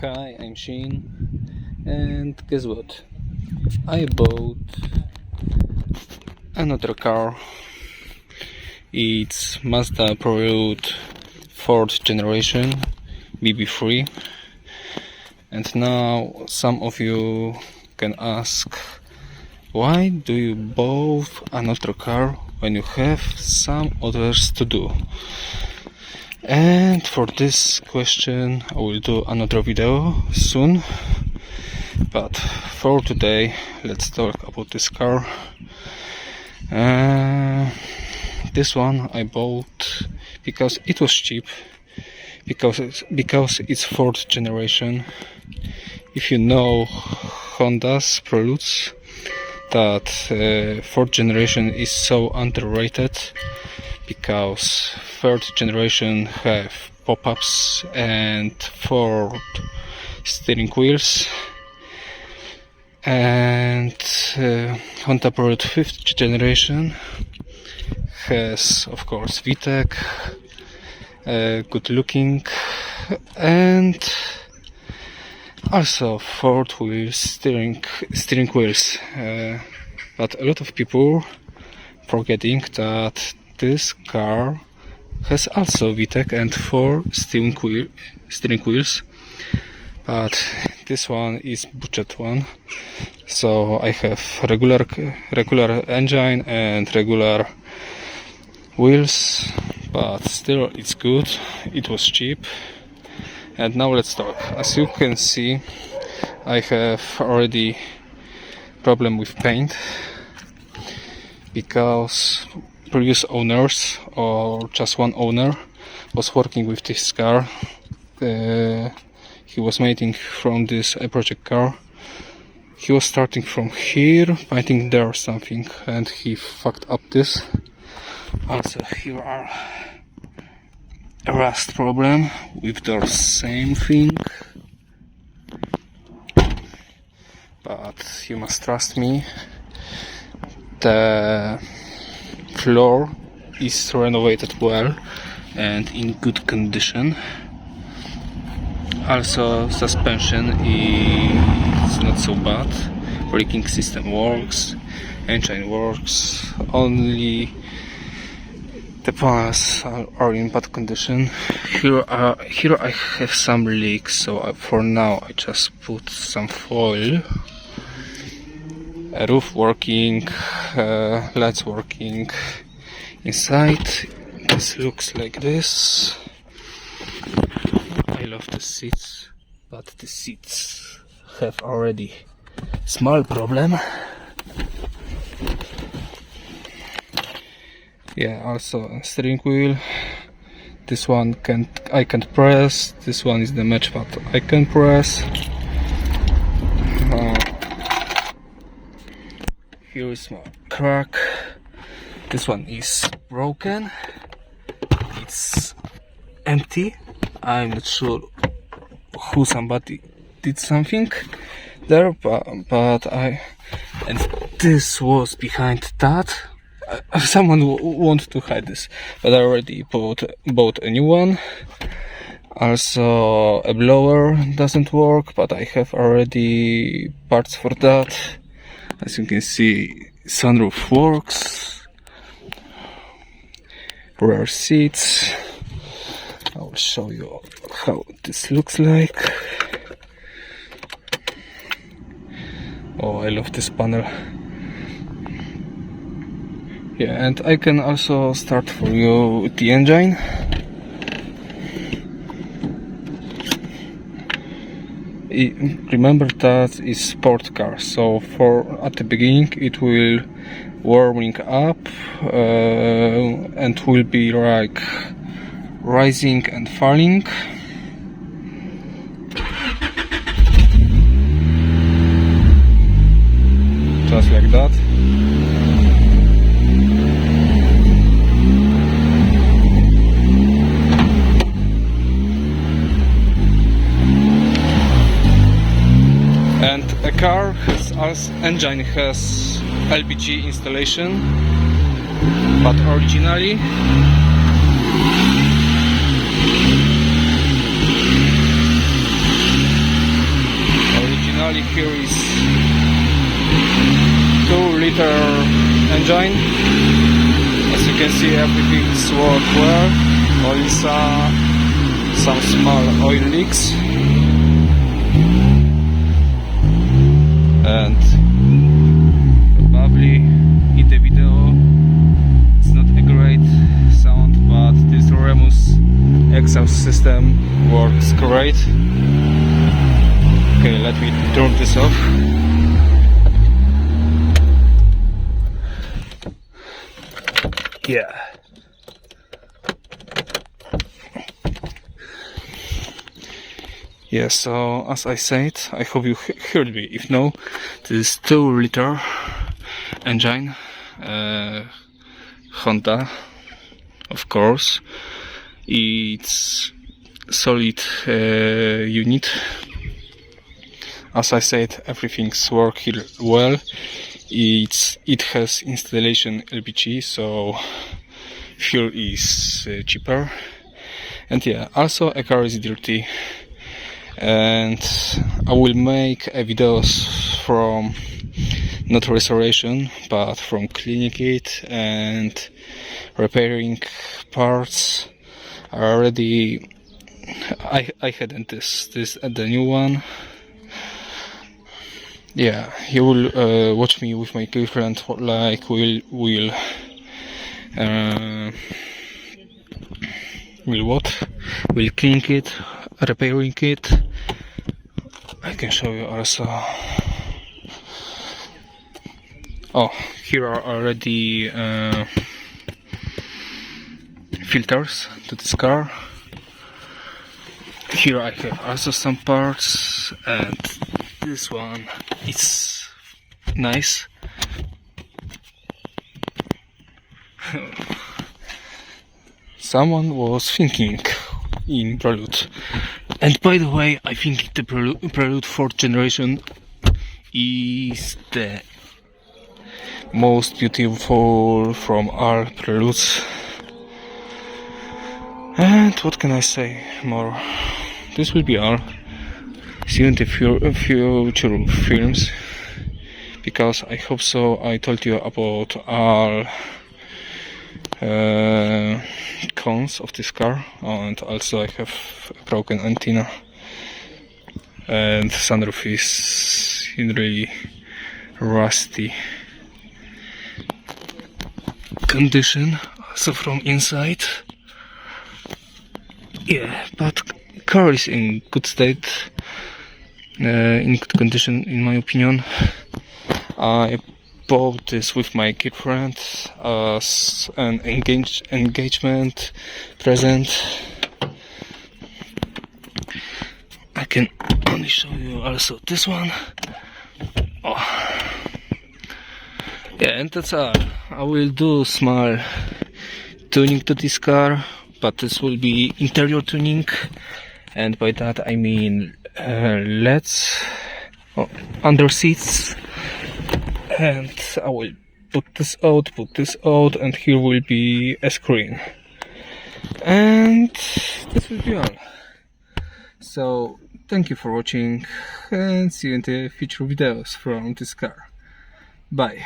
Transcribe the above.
Hi, I'm Sheen, and guess what? I bought another car. It's Mazda Prelude 4th generation BB3, and now some of you can ask, why do you buy another car when you have some others to do? And for this question I will do another video soon, but for today let's talk about this car. This one I bought because it was cheap, because it's 4th generation. If you know Honda's Preludes, that 4th generation is so underrated, because 3rd generation have pop-ups and 4 steering wheels, and Honda Prelude 5th generation has of course VTEC, good looking, and also 4th wheels steering wheels, but a lot of people forgetting that this car has also VTEC and 4 steering wheels, but this one is budget one, so I have regular engine and regular wheels, but still it's good. It was cheap. And now let's talk. As you can see, I have already problem with paint, because previous owners, or just one owner, was working with this car. He was making from this project car. He was starting from here, painting there or something, and he fucked up this. Also here are a rust problem with the same thing, but you must trust me, the floor is renovated well and in good condition. Also suspension is not so bad, braking system works, engine works, only the panels are in bad condition. Here I have some leaks, so for now I just put some foil. A roof working, lights working. Inside this looks like this. I love the seats, but the seats have already small problem. Yeah, also a steering wheel. This one I can't press. This one is the match, but I can press. Here is my crack. This one is broken. It's empty. I'm not sure who somebody did something there, but and this was behind that. Someone wanted to hide this, but I already bought a new one. Also a blower doesn't work, but I have already parts for that. As you can see, sunroof works, rear seats. I will show you how this looks like. Oh, I love this panel. Yeah, and I can also start for you the engine. Remember that it's sport car, so at the beginning it will warming up and will be like rising and falling. Just like that. And a car engine has LPG installation, but originally here is 2-liter engine. As you can see, everything works well. Only some small oil leaks. And probably in the video it's not a great sound, but this Remus exhaust system works great. Okay, let me turn this off. Yeah. Yeah, so as I said, I hope you heard me. If no, this 2-liter engine, Honda, of course. It's solid unit. As I said, everything's working well. It has installation LPG, so fuel is cheaper. And yeah, also a car is dirty. And I will make videos from not restoration but from cleaning it and repairing parts. Already I had this the new one. Yeah, you will watch me with my girlfriend, like we'll clean it, repairing it. I can show you also. Oh, here are already filters to this car. Here I have also some parts, and this one is nice. Someone was thinking in Prelude. And by the way, I think the Prelude 4th generation is the most beautiful from all Preludes. And what can I say more? This will be all. See you in the future films, because I hope so. I told you about all cons of this car, and also I have a broken antenna, and sunroof is in really rusty condition, also from inside. Yeah, but car is in good state, in good condition in my opinion. I bought this with my girlfriend as an engagement present. I can only show you also this one. Oh. Yeah, and that's all. I will do small tuning to this car, but this will be interior tuning, and by that I mean LEDs under seats. And I will put this out, and here will be a screen. And this will be all. So, thank you for watching, and see you in the future videos from this car. Bye.